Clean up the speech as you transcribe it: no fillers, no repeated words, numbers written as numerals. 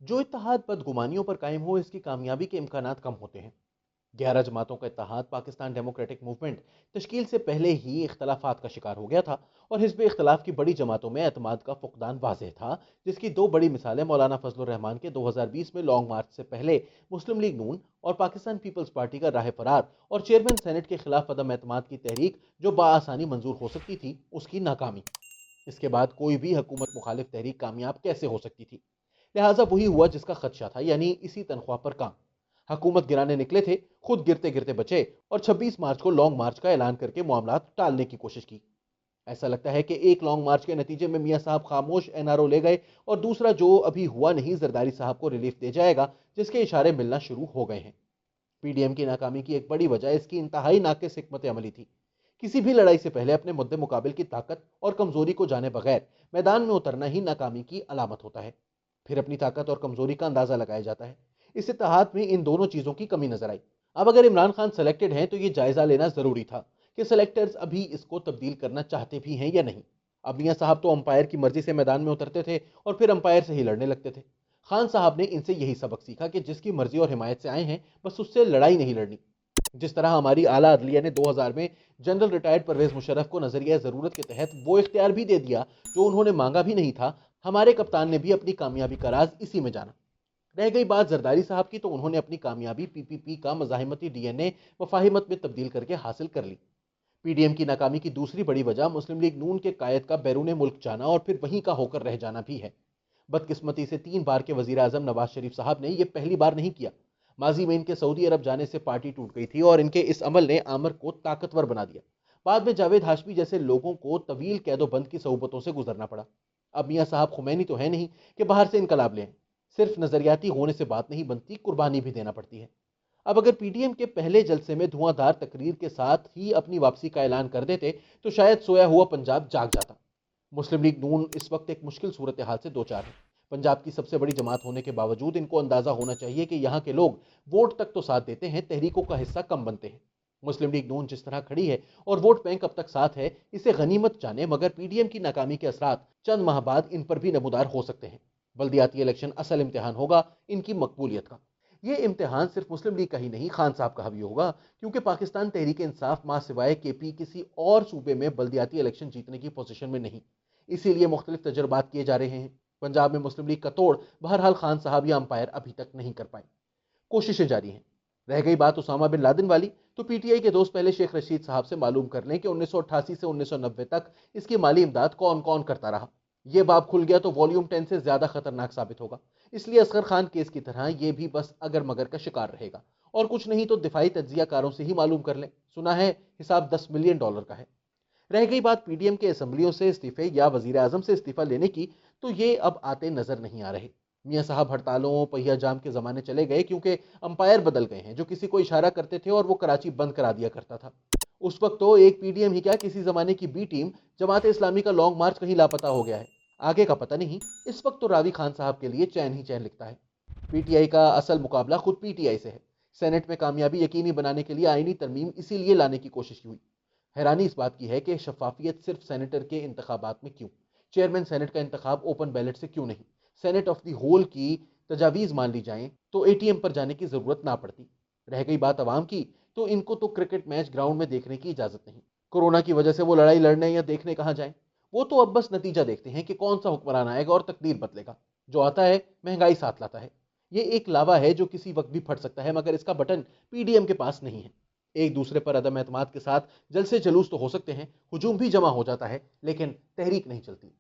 जो इत्तेहाद बदगुमानियों पर कायम हो, इसकी कामयाबी के इम्कानात कम होते हैं। 11 जमातों का इत्तेहाद पाकिस्तान डेमोक्रेटिक मूवमेंट तश्कील से पहले ही इख्तलाफात का शिकार हो गया था, और हिज़्ब इख्तलाफ की बड़ी जमातों में एतमाद का फुकदान वाज़ेह था, जिसकी दो बड़ी मिसालें मौलाना फजलुर रहमान के 2020 में लॉन्ग मार्च से पहले मुस्लिम लीग नून और पाकिस्तान पीपल्स पार्टी का राह फरार और चेयरमैन सेनेट के खिलाफ अदम एतमाद की तहरीक जो बाआसानी मंजूर हो सकती थी, उसकी नाकामी। इसके बाद कोई भी हुकूमत मुखालिफ तहरीक कामयाब कैसे हो सकती थी? लिहाजा वही हुआ जिसका खदशा था, यानी इसी तनख्वाह पर काम। हुकूमत गिराने निकले थे, खुद गिरते गिरते बचे और 26 मार्च को लॉन्ग मार्च का ऐलान करके मामला टालने की कोशिश की। ऐसा लगता है कि एक लॉन्ग मार्च के नतीजे में मियां साहब खामोश एनआरओ ले गए, और दूसरा जो अभी हुआ नहीं, जरदारी साहब को रिलीफ दे जाएगा, जिसके इशारे मिलना शुरू हो गए हैं। पीडीएम की नाकामी की एक बड़ी वजह इसकी इंतहाई नाकिस हिकमत अमली थी। किसी भी लड़ाई से पहले अपने मुद्दे मुकाबिल की ताकत और कमजोरी को जाने बगैर मैदान में उतरना ही नाकामी की अलामत होता है। फिर अपनी ताकत और कमजोरी का अंदाजा लगाया जाता है। इस इत्तेहाद में इन दोनों चीजों की कमी नजर आई। अब अगर इमरान खान सेलेक्टेड हैं तो ये जायजा लेना जरूरी था कि सेलेक्टर्स अभी इसको तब्दील करना चाहते भी हैं या नहीं। अब मियां साहब तो अंपायर की मर्जी से मैदान में उतरते थे और फिर अंपायर से ही लड़ने लगते थे। खान साहब ने इनसे यही सबक सीखा कि जिसकी मर्जी और हिमायत से आए हैं, बस उससे लड़ाई नहीं लड़नी। जिस तरह हमारी आला अदलिया ने 2000 में जनरल रिटायर्ड परवेज मुशर्रफ को नजरिया जरूरत के तहत वो इख्तियार भी दे दिया जो उन्होंने मांगा भी नहीं था, हमारे कप्तान ने भी अपनी कामयाबी का राज इसी में जाना। रह गई बात जरदारी साहब की, तो उन्होंने अपनी कामयाबी पीपीपी का मज़ाहिमती डीएनए वफाहिमत में तब्दील करके हासिल कर ली। पीडीएम की नाकामी की दूसरी बड़ी वजह मुस्लिम लीग नून के कायद का बैरून मुल्क जाना और फिर वहीं का होकर रह जाना भी है। बदकिस्मती से 3 बार के वजीर आजम नवाज शरीफ साहब ने यह पहली बार नहीं किया। माजी में इनके सऊदी अरब जाने से पार्टी टूट गई थी और इनके इस अमल ने आमर को ताकतवर बना दिया। बाद में जावेद हाशमी जैसे लोगों को तवील कैदोबंद की सहूबतों से गुजरना पड़ा। अब मियाँ साहब खुमैनी तो है नहीं कि बाहर से इनकलाब लें। सिर्फ नजरियाती होने से बात नहीं बनती, कुर्बानी भी देना पड़ती है। अब अगर पीडीएम के पहले जलसे में धुआंधार तकरीर के साथ ही अपनी वापसी का ऐलान कर देते, तो शायद सोया हुआ पंजाब जाग जाता। मुस्लिम लीग नून इस वक्त एक मुश्किल सूरत हाल से दो चार है। पंजाब की सबसे बड़ी जमात होने के बावजूद इनको अंदाजा होना चाहिए कि यहाँ के लोग वोट तक तो साथ देते हैं, तहरीकों का हिस्सा कम बनते हैं। मुस्लिम लीग नून जिस तरह खड़ी है और वोट बैंक अब तक साथ है, इसे गनीमत जाने, मगर पीडीएम की नाकामी के असरात चंद माह बाद इन पर भी नमूदार हो सकते हैं। बल्दियाती इलेक्शन असल इम्तिहान होगा इनकी मकबूलियत का। ये इम्तिहान सिर्फ मुस्लिम लीग का ही नहीं, खान साहब का भी होगा, क्योंकि पाकिस्तान तहरीक इंसाफ मां सिवाय केपी किसी और सूबे में बल्दियाती इलेक्शन जीतने की पोजीशन में नहीं। इसीलिए मुख्तलिफ तजर्बात किए जा रहे हैं। पंजाब में मुस्लिम लीग का तोड़ बहरहाल खान साहब या अंपायर अभी तक नहीं कर पाए। कोशिशें जारी हैं। रह गई बात उसामा बिन लादेन वाली, तो पीटीआई के दोस्त पहले शेख रशीद साहब से मालूम कर लें कि 1988 से 1990 तक इसकी माली इमदाद कौन कौन करता रहा। ये बाब खुल गया तो वॉल्यूम 10 से ज्यादा खतरनाक साबित होगा। इसलिए असगर खान केस की तरह ये भी बस अगर मगर का शिकार रहेगा। और कुछ नहीं तो दिफाई तज्जियाकारों से ही मालूम कर लें। सुना है हिसाब $10 मिलियन का है। रह गई बात पीडीएम के असेंबलियों से इस्तीफे या वजीर आजम से इस्तीफा लेने की, तो ये अब आते नजर नहीं आ रहे। मियाँ साहब हड़तालों पहिया जाम के जमाने चले गए, क्योंकि अंपायर बदल गए हैं जो किसी को इशारा करते थे और वो कराची बंद करा दिया करता था। उस वक्त तो एक पीडीएम ही क्या, किसी जमाने की बी टीम जमात इस्लामी का लॉन्ग मार्च कहीं लापता हो गया है। आगे का पता नहीं। इस वक्त तो रावी खान साहब के लिए चैन ही चैन लिखता है। पीटीआई का असल मुकाबला खुद पीटीआई से है। सेनेट में कामयाबी यकीनी बनाने के लिए आईनी तरमीम इसीलिए लाने की कोशिश हुई। हैरानी इस बात की है कि शफाफियत सिर्फ सेनेटर के इंतखाबात में क्यों? चेयरमैन सेनेट का इंतखाब ओपन बैलेट से क्यों नहीं? सेनेट ऑफ दी होल की तजावीज मान ली जाएं तो एटीएम पर जाने की जरूरत ना पड़ती। रह गई बात अवाम की, तो इनको तो क्रिकेट मैच ग्राउंड में देखने की इजाजत नहीं। कोरोना की वजह से वो लड़ाई लड़ने या देखने कहाँ जाएं? वो तो अब बस नतीजा देखते हैं कि कौन सा हुक्मरान आएगा और तकदीर बदलेगा। जो आता है महंगाई साथ लाता है। ये एक लावा है जो किसी वक्त भी फट सकता है, मगर इसका बटन पीडीएम के पास नहीं है। एक दूसरे पर अदम एतमाद के साथ जलसे जलूस तो हो सकते हैं, हुजूम भी जमा हो जाता है, लेकिन तहरीक नहीं चलती।